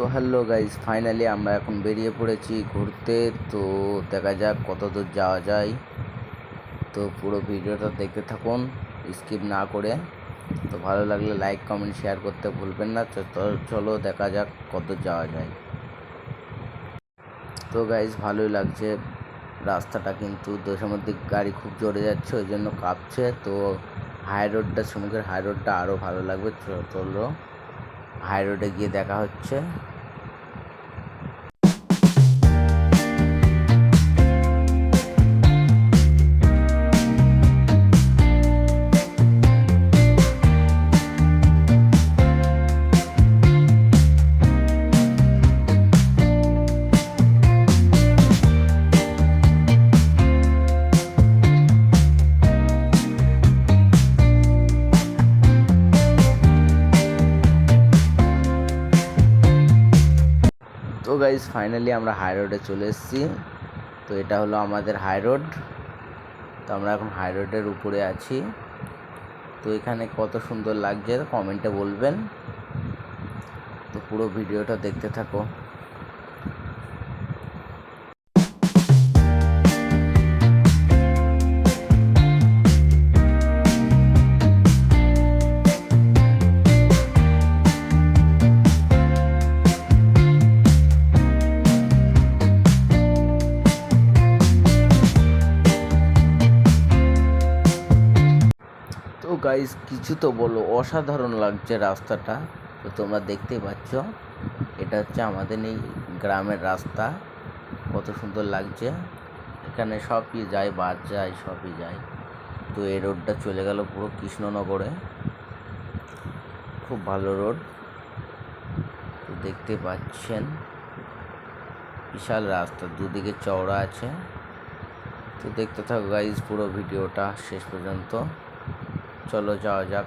তো hello guys, finally আমরা এখন বেরিয়ে পড়েছি ঘুরতে। তো দেখা যাক কত দূর যাওয়া যায়। তো পুরো ভিডিওটা দেখতে থাকুন স্কিপ না করে। তো ভালো লাগলে লাইক কমেন্ট শেয়ার করতে ভুলবেন না। তো চলো দেখা যাক কত দূর যাওয়া যায়। তো গাইস ভালোই লাগছে রাস্তাটা, কিন্তু দেশের মধ্যে গাড়ি খুব জোরে যাচ্ছে, ওই জন্য কাঁপছে। তো হাই রোডটা, সমুদ্রের হাই রোডটা আরও ভালো লাগবে। চলো হাই রোডে গিয়ে দেখা হচ্ছে। তো গাইজ ফাইনালি আমরা হাই রোডে চলে এসেছি। তো এটা হলো আমাদের হাই রোড। তো আমরা এখন হাই রোডের উপরে আছি। তো এখানে কত সুন্দর লাগছে কমেন্টে বলবেন। তো পুরো ভিডিওটা দেখতে থাকো। তো গাইস কিছু তো বলো, অসাধারণ লাগছে রাস্তাটা। তো তোমরা দেখতেই পাচ্ছ, এটা হচ্ছে আমাদের এই গ্রামের রাস্তা। কত সুন্দর লাগছে, এখানে সবই যায়, বাস যায়, সবই যায়। তো এই রোডটা চলে গেল পুরো কৃষ্ণনগরে। খুব ভালো রোড। তো দেখতে পাচ্ছেন বিশাল রাস্তা, দুদিকে চওড়া আছে। তো দেখতে থাকো গাইস পুরো ভিডিওটা শেষ পর্যন্ত। চলো যাওয়া যাক।